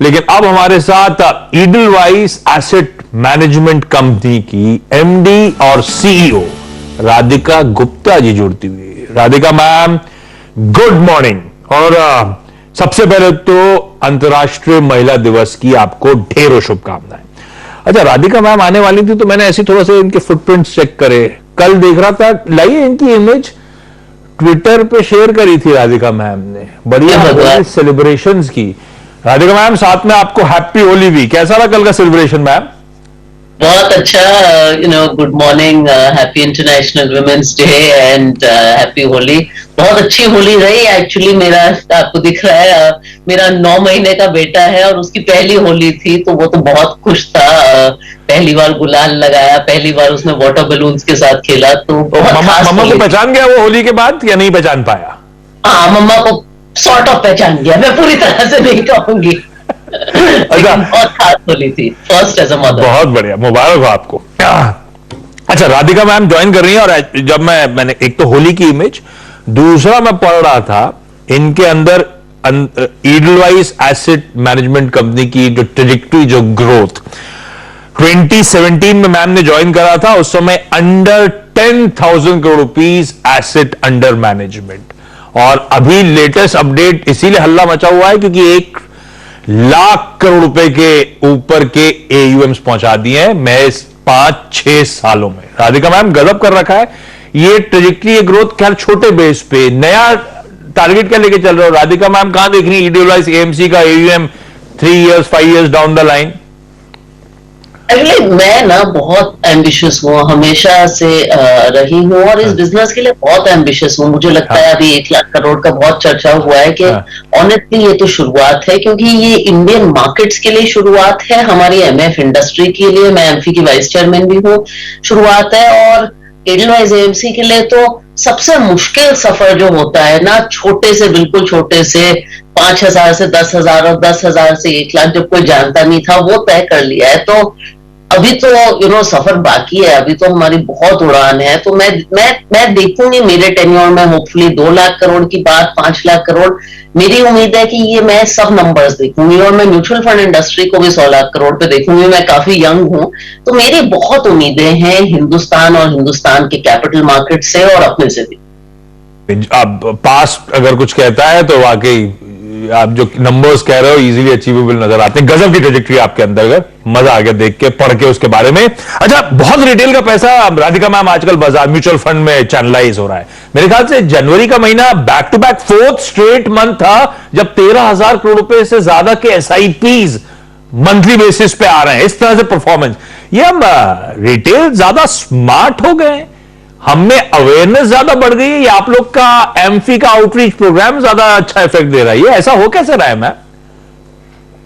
लेकिन अब हमारे साथ ईडलवाइज एसेट मैनेजमेंट कंपनी की एमडी और सीईओ राधिका गुप्ता जी जुड़ती हुई। Radhika ma'am, good morning. और सबसे पहले तो अंतर्राष्ट्रीय महिला दिवस की आपको ढेरों शुभकामनाएं। अच्छा, राधिका मैम आने वाली थी तो मैंने ऐसे थोड़ा सा इनके फुटप्रिंट्स चेक करे। कल देख रहा था, लाइए इनकी इमेज ट्विटर पे शेयर करी थी राधिका मैम ने, बढ़िया सेलिब्रेशंस की। राधिका मैम, साथ में आपको हैप्पी होली भी। कैसा रहा कल का सेलिब्रेशन मैम? बहुत अच्छा, good morning, happy international women's day and happy Holi. बहुत अच्छी होली रही एक्चुअली। मेरा, आपको दिख रहा है, मेरा 9 महीने का बेटा है और उसकी पहली होली थी, तो वो तो बहुत खुश था। पहली बार गुलाल लगाया, पहली बार उसने वाटर बलून्स के साथ खेला, तो बहुत खास। मम्मा को पहचान गया वो होली के बाद या नहीं पहचान पाया? हाँ, मम्मा को सॉर्ट ऑफ पहचान गया, मैं पूरी तरह से नहीं कहूंगी। अच्छा, बहुत खास होली थी, फर्स्ट एज अ मदर। बहुत बढ़िया, मुबारक हो आपको। अच्छा, राधिका मैम ज्वाइन कर रही हैं और जब मैंने एक तो होली की इमेज, दूसरा मैं पढ़ रहा था इनके अंदर ईडलवाइज एसेट मैनेजमेंट कंपनी की जो ट्रेजेक्टरी, जो ग्रोथ 2017 में मैम ने ज्वाइन करा था, उस समय under 10,000 crore rupees asset under management. और अभी लेटेस्ट अपडेट इसीलिए हल्ला मचा हुआ है क्योंकि 1,00,000 करोड़ रुपए के ऊपर के एयूएम्स पहुंचा दिए हैं महज 5-6 सालों में। राधिका मैम गजब कर रखा है ये ट्रेजेक्टरी, ये ग्रोथ। खैर छोटे बेस पे नया टारगेट क्या लेके चल रहे हो राधिका मैम? कहां देख रही है ईडलवाइज एएमसी का AUM 3 years 5 years down the line? Actually मैं ना बहुत एम्बिशियस हूँ, हमेशा से रही हूँ और इस बिजनेस के लिए बहुत एम्बिशियस हूँ। मुझे लगता है अभी 1,00,000 करोड़ का बहुत चर्चा हुआ है कि ऑनेस्टली ये तो शुरुआत है, क्योंकि ये इंडियन मार्केट्स के लिए शुरुआत है, हमारी एमएफ इंडस्ट्री के लिए, मैं एमफी की वाइस चेयरमैन भी हूँ, शुरुआत है। और ईडलवाइज एएमसी के लिए तो सबसे मुश्किल सफर जो होता है ना, छोटे से, बिल्कुल छोटे से 5,000 से 10,000 और 10,000 से 1,00,000 जब कोई जानता नहीं था, वो तय कर लिया है। तो अभी तो सफर बाकी है, अभी तो हमारी बहुत उड़ान है। तो मैं देखूंगी मेरे टेन्योर में होपफुली 2,00,000 करोड़ की बात, 5,00,000 करोड़। मेरी उम्मीद है कि ये मैं सब नंबर्स देखूंगी और मैं म्यूचुअल फंड इंडस्ट्री को भी 100,00,000 करोड़ पे देखूंगी। मैं काफी यंग हूं, तो मेरी बहुत उम्मीदें हैं हिंदुस्तान और हिंदुस्तान के कैपिटल मार्केट से और अपने से भी। अब पास्ट अगर कुछ कहता है तो वाकई आप जो नंबर्स कह रहे हो इजीली अचीवेबल नजर आते हैं। गजब की ट्रेजेक्टरी आपके अंदर, मजा आ गया देख के, पढ़ के उसके बारे में। अच्छा, बहुत रिटेल का पैसा राधिका मैम आजकल बाजार म्यूचुअल फंड में चैनलाइज हो रहा है। मेरे ख्याल से जनवरी का महीना back to back 4th straight month था जब 13,000 करोड़ रुपए से ज्यादा के एसआईपीज मंथली बेसिस पे आ रहे हैं। इस तरह से परफॉर्मेंस, ये हम रिटेल ज्यादा स्मार्ट हो गए, हमें अवेयरनेस ज्यादा बढ़ गई है, या आप लोग का एमफी का आउटरीच प्रोग्राम ज्यादा अच्छा इफेक्ट दे रहा है? ये ऐसा हो कैसे रहा है मैम?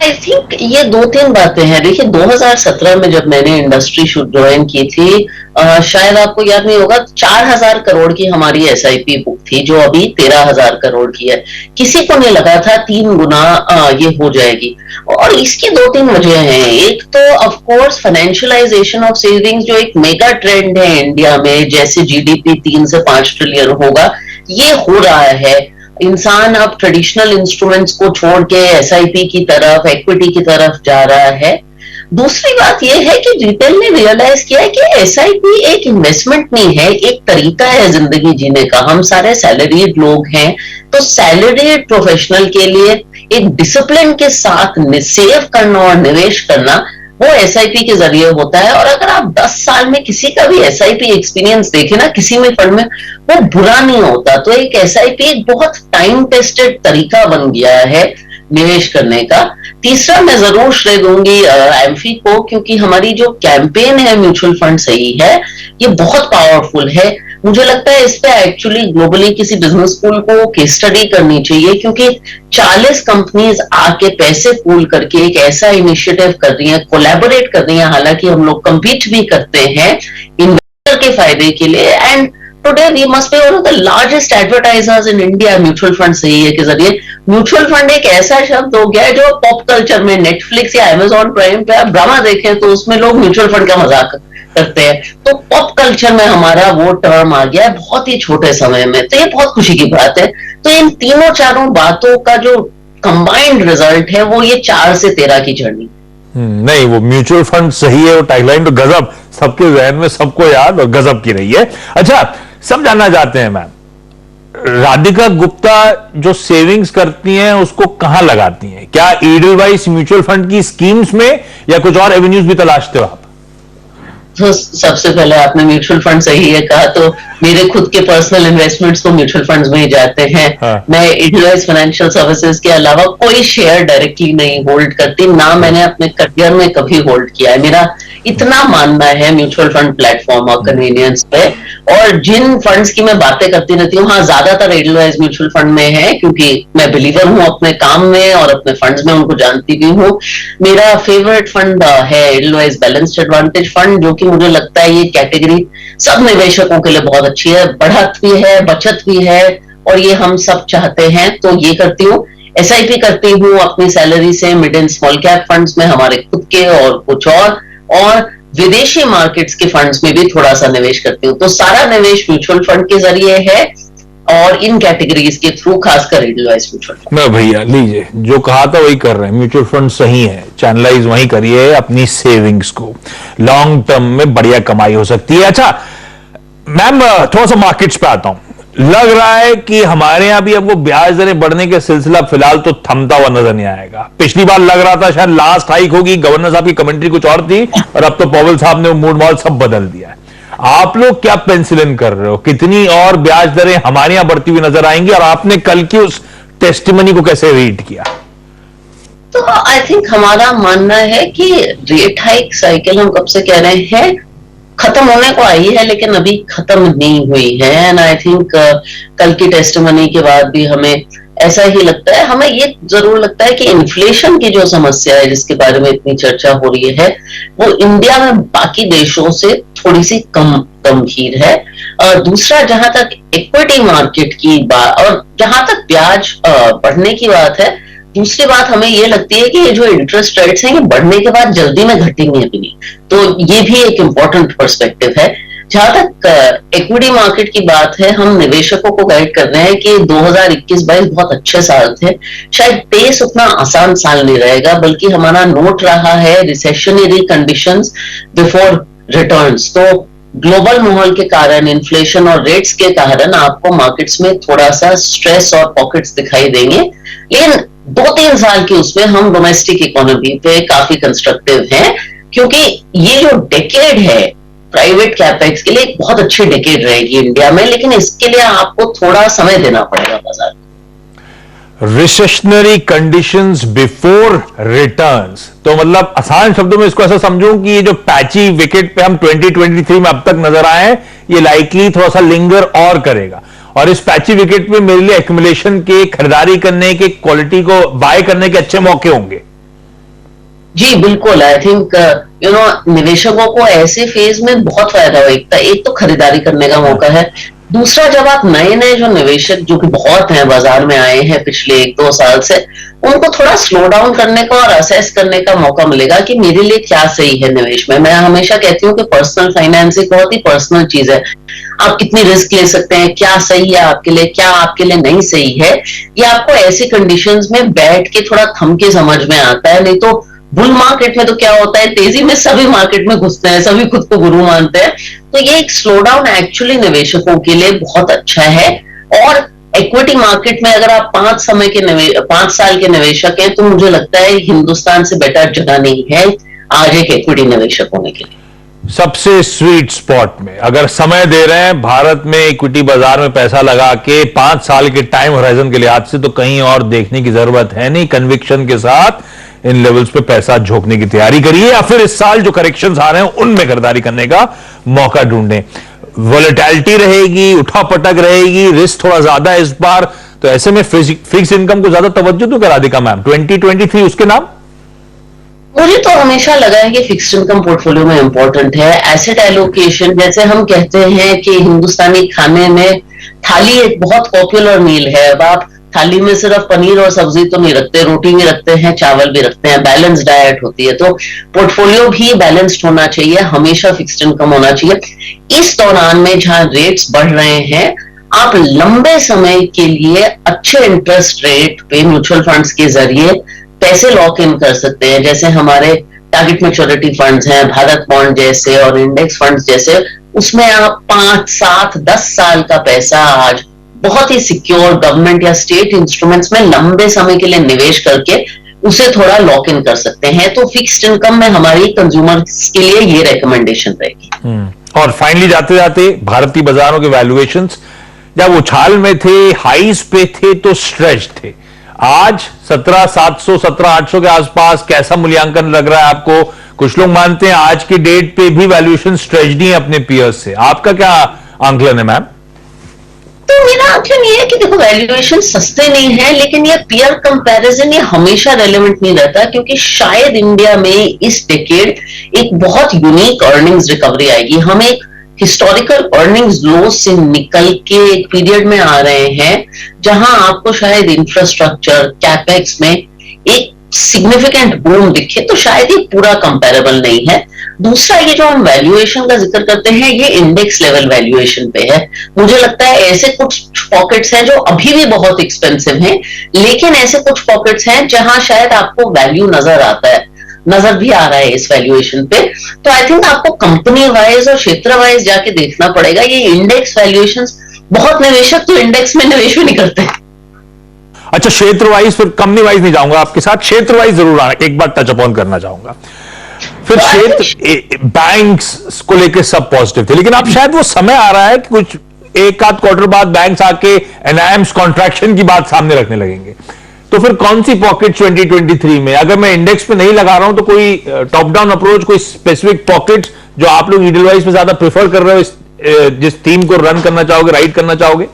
आई थिंक ये 2-3 बातें हैं। देखिए, 2017 में जब मैंने इंडस्ट्री ज्वाइन की थी, शायद आपको याद नहीं होगा, 4,000 करोड़ की हमारी एसआईपी बुक थी, जो अभी 13,000 करोड़ की है। किसी को नहीं लगा था 3 गुना ये हो जाएगी। और इसकी 2-3 वजह हैं। एक तो of course financialisation of savings, जो एक मेगा ट्रेंड है इंडिया में, जैसे जीडीपी 3 से 5 ट्रिलियन होगा, ये हो रहा है। इंसान अब ट्रेडिशनल इंस्ट्रूमेंट्स को छोड़ के एसआईपी की तरफ, इक्विटी की तरफ जा रहा है। दूसरी बात यह है कि रिटेल ने रियलाइज किया है कि एसआईपी एक इन्वेस्टमेंट नहीं है, एक तरीका है जिंदगी जीने का। हम सारे सैलरीड लोग हैं, तो सैलरीड प्रोफेशनल के लिए एक डिसिप्लिन के साथ सेव करना और निवेश करना वो एसआईपी के जरिए होता है। और अगर आप 10 साल में किसी का भी एसआईपी एक्सपीरियंस देखें ना, किसी में फंड में, वो बुरा नहीं होता। तो एक एसआईपी एक बहुत टाइम टेस्टेड तरीका बन गया है निवेश करने का। तीसरा, मैं जरूर श्रेय दूंगी एमफी को, क्योंकि हमारी जो कैंपेन है म्यूचुअल फंड सही है, ये बहुत पावरफुल है। मुझे लगता है इस पे एक्चुअली ग्लोबली किसी बिजनेस स्कूल को केस स्टडी करनी चाहिए, क्योंकि 40 कंपनीज आके पैसे पूल करके एक ऐसा इनिशिएटिव कर रही हैं, कोलैबोरेट कर रही हैं। हालांकि हम लोग कम्पीट भी करते हैं इन्वेस्टर के फायदे के लिए। And today we must be one of the largest advertisers in India mutual fund सही है के जरिए। म्यूचुअल फंड एक ऐसा शब्द हो गया है जो पॉप कल्चर में, नेटफ्लिक्स या अमेजॉन प्राइम पे आप ड्रामा देखें तो उसमें लोग म्यूचुअल फंड का मजाक करते हैं। तो पॉप कल्चर में हमारा वो टर्म आ गया है बहुत ही छोटे समय में, तो ये बहुत खुशी की बात है। तो इन तीनों चारों बातों का जो कंबाइंड रिजल्ट है वो ये 4 से 13 की जर्नी। नहीं, वो म्यूचुअल फंड सही है, वो टैगलाइन तो गजब, सबके जहन में सबको याद और गजब की रही है। अच्छा, सब जानना चाहते हैं मैम, राधिका गुप्ता जो सेविंग्स करती हैं उसको कहां लगाती हैं? क्या ईडलवाइस म्यूचुअल फंड की स्कीम्स में या कुछ और एवेन्यूज भी तलाशते हो आप? तो सबसे पहले आपने म्यूचुअल फंड सही है कहा, तो मेरे खुद के पर्सनल इन्वेस्टमेंट्स तो म्यूचुअल फंड्स में ही जाते हैं। हाँ। मैं इडलाइज फाइनेंशियल सर्विसेज के अलावा कोई शेयर डायरेक्टली नहीं होल्ड करती, ना मैंने अपने करियर में कभी होल्ड किया है। मेरा इतना मानना है म्यूचुअल फंड प्लेटफॉर्म और कन्वीनियंस पे। और जिन फंड्स की मैं बातें करती रहती हूँ, हाँ ज्यादातर इडलाइज म्यूचुअल फंड में है, क्योंकि मैं बिलीवर हूँ अपने काम में और अपने फंड्स में उनको जानती भी हूँ। मेरा फेवरेट फंड है इडलाइज बैलेंस्ड एडवांटेज फंड, जो कि मुझे लगता है ये कैटेगरी सब निवेशकों के लिए बहुत अच्छी है, बढ़त भी है, बचत भी है, और ये हम सब चाहते हैं, तो ये करती हूँ। एसआईपी करती हूँ अपनी सैलरी से mid and small cap funds में, हमारे खुद के और कुछ और विदेशी मार्केट्स के फंड्स में भी थोड़ा सा निवेश करती हूँ। तो सारा निवेश म्यूचुअल फंड के जरिए है और इन कैटेगरीज के थ्रू, खासकर इडलवाइज म्यूचुअल फंड। मैं भैया लीजिए, जो कहा था वही कर रहे हैं, म्यूचुअल फंड सही है, चैनलाइज वही करिए अपनी सेविंग्स को, लॉन्ग टर्म में बढ़िया कमाई हो सकती है। अच्छा मैम, थोड़ा सा मार्केट्स पे आता हूं। लग रहा है कि हमारे यहां भी अब वो ब्याज दरें बढ़ने के सिलसिला फिलहाल तो थमता हुआ नजर नहीं आएगा। पिछली बार लग रहा था शायद लास्ट हाइक होगी, गवर्नर साहब की कमेंट्री कुछ और थी, और अब तो पॉवेल साहब ने वो मूड माहौल सब बदल दिया है। आप लोग क्या पेंसिलिन कर रहे हो? कितनी और ब्याज दरें हमारे यहां बढ़ती हुई नजर आएंगी, और आपने कल की उस टेस्टिमनी को कैसे रीड किया? तो आई थिंक हमारा मानना है कि रेट हाइक साइकिल हम कब से कह रहे हैं, खत्म होने को आई है, लेकिन अभी खत्म नहीं हुई है। एंड आई थिंक कल की टेस्टिमनी के बाद भी हमें ऐसा ही लगता है। हमें ये जरूर लगता है कि इन्फ्लेशन की जो समस्या है, जिसके बारे में इतनी चर्चा हो रही है, वो इंडिया में बाकी देशों से थोड़ी सी कम गंभीर है। दूसरा, जहां तक इक्विटी मार्केट की बात और जहां तक ब्याज बढ़ने की बात है, दूसरी बात हमें ये लगती है कि ये जो इंटरेस्ट रेट्स हैं, ये बढ़ने के बाद जल्दी में घटेंगे भी नहीं। तो ये भी एक इम्पोर्टेंट पर्सपेक्टिव है। जहां तक इक्विटी मार्केट की बात है, हम निवेशकों को गाइड कर रहे हैं कि 2021-22 बहुत अच्छे साल थे। शायद 23 उतना आसान साल नहीं रहेगा, बल्कि हमारा नोट रहा है रिसेशनरी कंडीशंस बिफोर रिटर्न्स। तो ग्लोबल माहौल के कारण, इन्फ्लेशन और रेट्स के कारण आपको मार्केट्स में थोड़ा सा स्ट्रेस और पॉकेट्स दिखाई देंगे, लेकिन 2-3 साल की उसमें हम डोमेस्टिक इकोनॉमी पे काफी कंस्ट्रक्टिव हैं, क्योंकि ये जो डेकेड है प्राइवेट कैपेक्स के लिए एक बहुत अच्छी डेकेड रहेगी इंडिया में, लेकिन इसके लिए आपको थोड़ा समय देना पड़ेगा बाजार को। रिसेशनरी कंडीशंस बिफोर रिटर्न्स, तो मतलब आसान शब्दों में इसको ऐसा समझूं कि ये जो पैची विकेट पे हम 2023 में अब तक नजर आए हैं, ये लाइकली थोड़ा सा लिंगर और करेगा, और इस पैची विकेट पे मेरे लिए एक्यूमुलेशन के, खरीदारी करने के, क्वालिटी को बाय करने के अच्छे मौके होंगे। जी बिल्कुल, आई थिंक निवेशकों को ऐसे फेज में बहुत फायदा होगा। एक तो खरीदारी करने का मौका है, दूसरा जब आप नए नए जो निवेशक जो कि बहुत हैं बाजार में आए हैं पिछले 1-2 साल से, उनको थोड़ा स्लो डाउन करने का और असेस करने का मौका मिलेगा कि मेरे लिए क्या सही है निवेश में। मैं हमेशा कहती हूँ कि पर्सनल फाइनेंस एक बहुत ही पर्सनल चीज है। आप कितनी रिस्क ले सकते हैं, क्या सही है आपके लिए, क्या आपके लिए नहीं सही है, ये आपको ऐसी कंडीशंस में बैठ के थोड़ा थम के समझ में आता है। नहीं तो बुल मार्केट में तो क्या होता है, तेजी में सभी मार्केट में घुसते हैं, सभी खुद को गुरु मानते हैं। तो ये एक स्लो डाउन एक्चुअली निवेशकों के लिए बहुत अच्छा है। और इक्विटी मार्केट में अगर आप 5 साल के निवेशक हैं, तो मुझे लगता है हिंदुस्तान से बेटर जगह नहीं है आज एक इक्विटी निवेशक होने के लिए। सबसे स्वीट स्पॉट में अगर समय दे रहे हैं भारत में इक्विटी बाजार में पैसा लगा के 5 साल के टाइम होराइजन के लिहाज से, तो कहीं और देखने की जरूरत है नहीं। कन्विक्शन के साथ इन लेवल्स पे पैसा झोंकने की तैयारी करिए, या फिर इस साल जो करेक्शंस आ रहे हैं उनमें खरीदारी करने का मौका ढूंढें। वोलेटिलिटी रहेगी, उठापटक रहेगी, रिस्क थोड़ा ज्यादा है इस बार, तो ऐसे में फिक्स इनकम को ज्यादा तवज्जो तो करा देगा मैम 2023 उसके नाम। मुझे तो हमेशा लगा है कि फिक्स्ड इनकम पोर्टफोलियो में इंपॉर्टेंट है। एसेट एलोकेशन, जैसे हम कहते हैं कि हिंदुस्तानी खाने में थाली एक बहुत पॉपुलर मील है। अब आप थाली में सिर्फ पनीर और सब्जी तो नहीं रखते, रोटी भी रखते हैं, चावल भी रखते हैं, बैलेंस डाइट होती है। तो पोर्टफोलियो भी बैलेंस्ड होना चाहिए, हमेशा फिक्स्ड इनकम होना चाहिए। इस दौरान में जहां रेट्स बढ़ रहे हैं, आप लंबे समय के लिए अच्छे इंटरेस्ट रेट पे म्यूचुअल फंड्स के जरिए पैसे लॉक इन कर सकते हैं। जैसे हमारे टारगेट मैच्योरिटी फंड्स हैं, भारत बॉन्ड जैसे और इंडेक्स फंड्स जैसे, उसमें आप 5, 7, 10 साल का पैसा आज बहुत ही सिक्योर गवर्नमेंट या स्टेट इंस्ट्रूमेंट्स में लंबे समय के लिए निवेश करके उसे थोड़ा लॉक इन कर सकते हैं। तो फिक्स्ड इनकम में हमारी कंज्यूमर्स के लिए ये रिकमेंडेशन रहेगी। और फाइनली जाते जाते भारतीय बाजारों के वैल्यूएशंस जब उछाल में थे, हाईज पे थे तो स्ट्रेच थे, आज 17,700 17,800 के आसपास कैसा मूल्यांकन लग रहा है आपको? कुछ लोग मानते हैं आज की डेट पे भी वैल्यूएशन स्ट्रेच नहीं है अपने पीयर्स से, आपका क्या आंकलन है मैम? तो मेरा आंकलन ये है कि देखो, वैल्यूएशन सस्ते नहीं है, लेकिन ये पीयर कंपैरिजन ये हमेशा रेलेवेंट नहीं रहता, क्योंकि शायद इंडिया में इस डेकेड एक बहुत यूनिक अर्निंग्स रिकवरी आएगी। हम एक हिस्टोरिकल अर्निंग्स लो से निकल के एक पीरियड में आ रहे हैं जहां आपको शायद इंफ्रास्ट्रक्चर कैपेक्स में एक सिग्निफिकेंट बूम दिखे, तो शायद ये पूरा कंपैरेबल नहीं है। दूसरा, ये जो हम वैल्यूएशन का जिक्र करते हैं, ये इंडेक्स लेवल वैल्यूएशन पे है। मुझे लगता है ऐसे कुछ पॉकेट्स हैं जो अभी भी बहुत एक्सपेंसिव हैं, लेकिन ऐसे कुछ पॉकेट्स हैं जहां शायद आपको वैल्यू नजर भी आ रहा है इस वैल्यूएशन पे। तो आई थिंक आपको कंपनी वाइज और क्षेत्र वाइज जाके देखना पड़ेगा। ये इंडेक्स वैल्यूएशंस, बहुत निवेशक तो इंडेक्स में निवेश भी नहीं करते। अच्छा, क्षेत्र वाइज, फिर कंपनी वाइज नहीं जाऊंगा आपके साथ, क्षेत्र वाइज जरूर एक बार टच अपॉन करना चाहूंगा। फिर क्षेत्र बैंक्स को लेकर सब पॉजिटिव थे, लेकिन अब शायद वो समय आ रहा है कि कुछ एक आध क्वार्टर बाद बैंक्स आके एनआईएम्स कॉन्ट्रैक्शन की बात सामने रखने लगेंगे। तो फिर कौन सी पॉकेट 2023 में, अगर मैं इंडेक्स पे नहीं लगा रहा हूं तो कोई टॉप डाउन अप्रोच, कोई स्पेसिफिक पॉकेट जो आप लोग ईडल वाइज में ज्यादा प्रेफर कर रहे हो, जिस थीम को रन करना चाहोगे, राइड करना चाहोगे?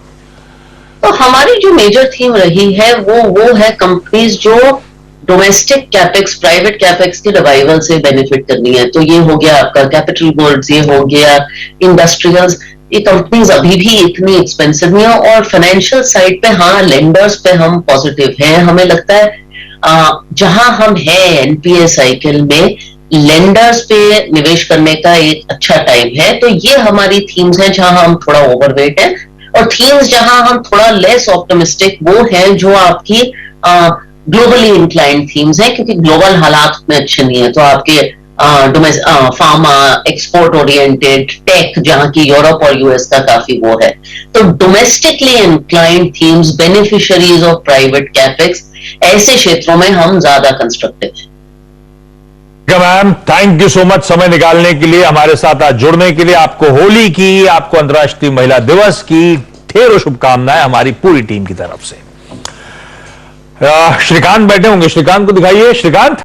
तो हमारी जो मेजर थीम रही है वो है कंपनीज जो डोमेस्टिक कैपेक्स, प्राइवेट कैपेक्स के रिवाइवल से बेनिफिट करनी है। तो ये हो गया आपका कैपिटल गुड्स, ये हो गया इंडस्ट्रियल्स। ये कंपनीज अभी भी इतनी एक्सपेंसिव नहीं है, और फाइनेंशियल साइड पे हाँ, लेंडर्स पे हम पॉजिटिव हैं। हमें लगता है जहां हम हैं एनपीए साइकिल में, लेंडर्स पे निवेश करने का एक अच्छा टाइम है। तो ये हमारी थीम्स हैं जहां हम थोड़ा ओवरवेट है, और थीम्स जहां हम थोड़ा लेस ऑप्टिमिस्टिक वो हैं जो आपकी ग्लोबली इंक्लाइंड थीम्स हैं, क्योंकि ग्लोबल हालात में अच्छे नहीं है। तो आपके फार्मा, एक्सपोर्ट ओरिएंटेड, टेक, जहां की यूरोप और यूएस का काफी वो है। तो domestically inclined themes, beneficiaries of private capex, ऐसे क्षेत्रों में हम ज्यादा कंस्ट्रक्टिव हैं। Ma'am, thank you so much समय निकालने के लिए, हमारे साथ आज जुड़ने के लिए। आपको होली की, आपको अंतर्राष्ट्रीय महिला दिवस की ढेरों शुभकामनाएं हमारी पूरी टीम की तरफ से। श्रीकांत बैठे होंगे, श्रीकांत को दिखाइए। श्रीकांत।